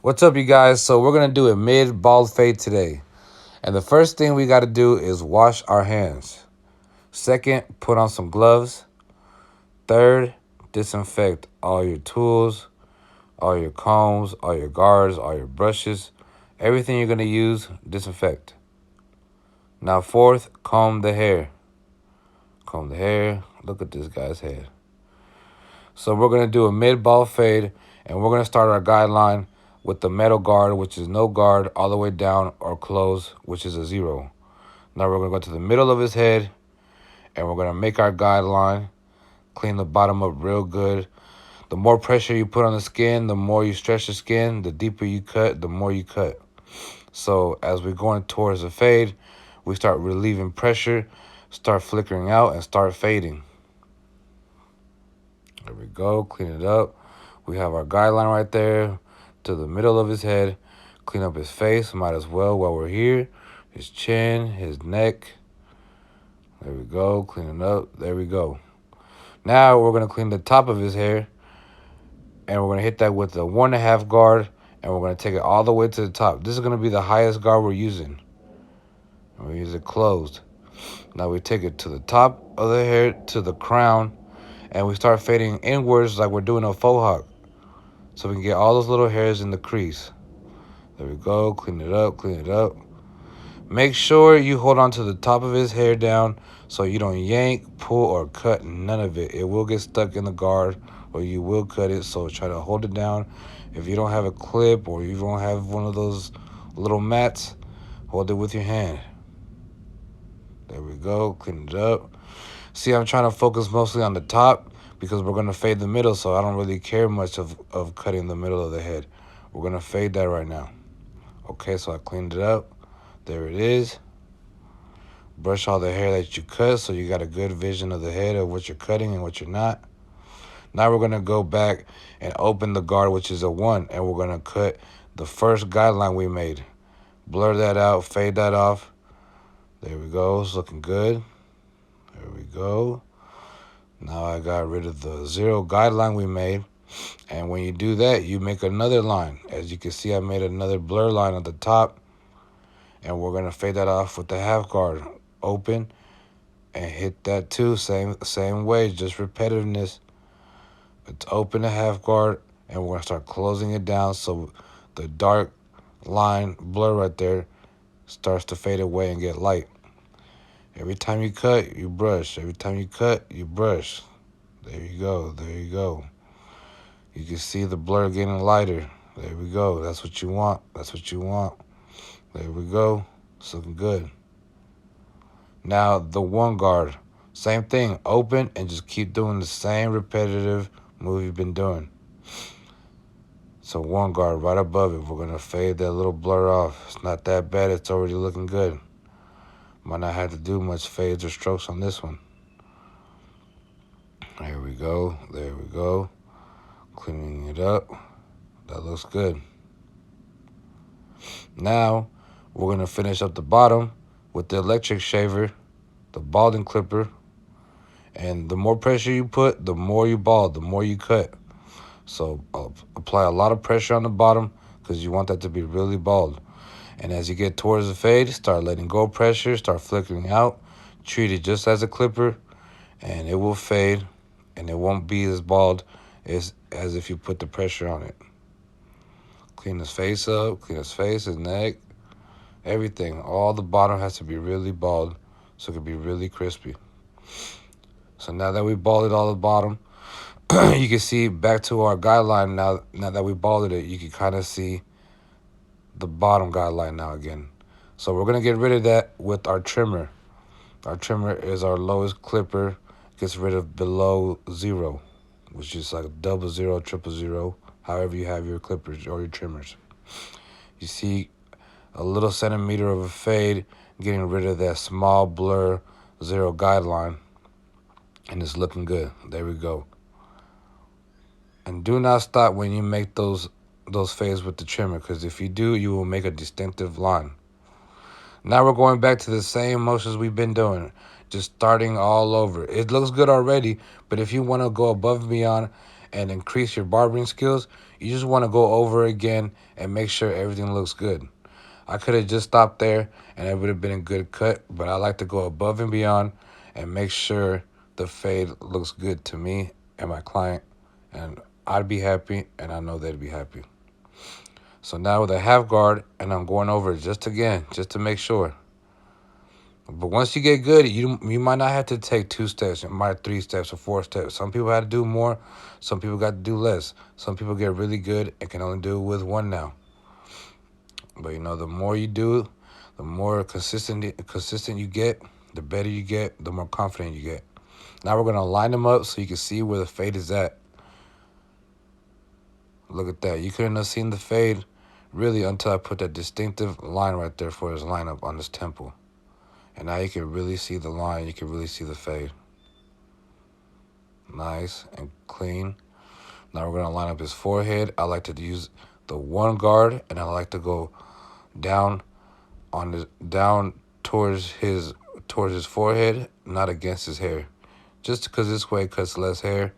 What's up, you guys? So we're gonna do a mid bald fade today. And the first thing we gotta do is wash our hands. Second, put on some gloves. Third, disinfect all your tools, all your combs, all your guards, all your brushes. Everything you're gonna use, disinfect. Now fourth, comb the hair. Comb the hair. Look at this guy's head. So we're gonna do a mid bald fade, and we're gonna start our guideline with the metal guard, which is no guard, all the way down, or close, which is a 0. Now we're gonna go to the middle of his head, and we're gonna make our guideline, clean the bottom up real good. The more pressure you put on the skin, the more you stretch the skin, the deeper you cut, the more you cut. So as we're going towards the fade, we start relieving pressure, start flickering out, and start fading. There we go, clean it up. We have our guideline right there to the middle of his head. Clean up his face, might as well while we're here. His chin, his neck. There we go, clean it up. There we go. Now we're gonna clean the top of his hair, and we're gonna hit that with the 1.5 guard, and we're gonna take it all the way to the top. This is gonna be the highest guard we're using. And we use it closed. Now we take it to the top of the hair, to the crown, and we start fading inwards like we're doing a faux hawk. So we can get all those little hairs in the crease. There we go, clean it up, clean it up. Make sure you hold on to the top of his hair down so you don't yank, pull, or cut none of it. It will get stuck in the guard or you will cut it, so try to hold it down. If you don't have a clip or you don't have one of those little mats, hold it with your hand. There we go, clean it up. See, I'm trying to focus mostly on the top because we're going to fade the middle, so I don't really care much of cutting the middle of the head. We're going to fade that right now. Okay, so I cleaned it up. There it is. Brush all the hair that you cut so you got a good vision of the head of what you're cutting and what you're not. Now we're going to go back and open the guard, which is a 1, and we're going to cut the first guideline we made. Blur that out, fade that off. There we go, it's looking good. There we go. Now I got rid of the 0 guideline we made. And when you do that, you make another line. As you can see, I made another blur line at the top. And we're going to fade that off with the half guard. Open and hit that too. Same way, just repetitiveness. It's open the half guard, and we're going to start closing it down so the dark line blur right there starts to fade away and get light. Every time you cut, you brush. Every time you cut, you brush. There you go. There you go. You can see the blur getting lighter. There we go. That's what you want. That's what you want. There we go. It's looking good. Now, the 1 guard. Same thing. Open and just keep doing the same repetitive move you've been doing. So 1 guard right above it. We're going to fade that little blur off. It's not that bad. It's already looking good. Might not have to do much fades or strokes on this one. There we go. There we go. Cleaning it up. That looks good. Now, we're going to finish up the bottom with the electric shaver, the balding clipper. And the more pressure you put, the more you bald, the more you cut. So apply a lot of pressure on the bottom because you want that to be really bald. And as you get towards the fade, start letting go of pressure, start flickering out. Treat it just as a clipper, and it will fade, and it won't be as bald as if you put the pressure on it. Clean his face up, clean his face, his neck, everything. All the bottom has to be really bald so it can be really crispy. So now that we balded all the bottom, you can see back to our guideline now that we balded it, you can kind of see the bottom guideline now again. So we're going to get rid of that with our trimmer. Our trimmer is our lowest clipper. Gets rid of below 0, which is like 00, 000, however you have your clippers or your trimmers. You see a little centimeter of a fade, getting rid of that small blur 0 guideline, and it's looking good. There we go. And do not stop when you make those fades with the trimmer, because if you do, you will make a distinctive line. Now we're going back to the same motions we've been doing, just starting all over. It looks good already, but if you want to go above and beyond and increase your barbering skills, you just want to go over again and make sure everything looks good. I could have just stopped there and it would have been a good cut, but I like to go above and beyond and make sure the fade looks good to me and my client, and I'd be happy and I know they'd be happy. So now with a half guard, and I'm going over it just to make sure. But once you get good, you might not have to take 2 steps, you might 3 steps or 4 steps. Some people had to do more, some people got to do less. Some people get really good and can only do it with 1 now. But you know, the more you do, the more consistent you get, the better you get, the more confident you get. Now we're gonna line them up so you can see where the fade is at. Look at that. You couldn't have seen the fade really until I put that distinctive line right there for his lineup on his temple. And now you can really see the line. You can really see the fade. Nice and clean. Now we're going to line up his forehead. I like to use the 1 guard, and I like to go down towards his forehead, not against his hair. Just because this way it cuts less hair,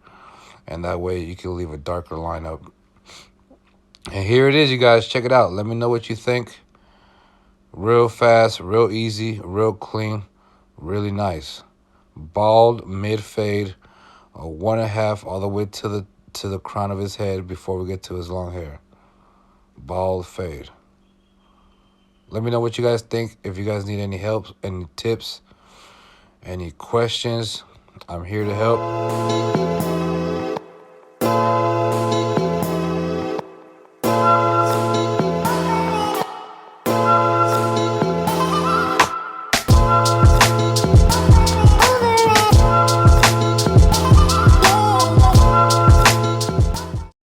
and that way you can leave a darker lineup. And here it is, you guys. Check it out. Let me know what you think. Real fast, real easy, real clean, really nice. Bald, mid-fade, a 1.5 all the way to the crown of his head before we get to his long hair. Bald fade. Let me know what you guys think. If you guys need any help, any tips, any questions, I'm here to help.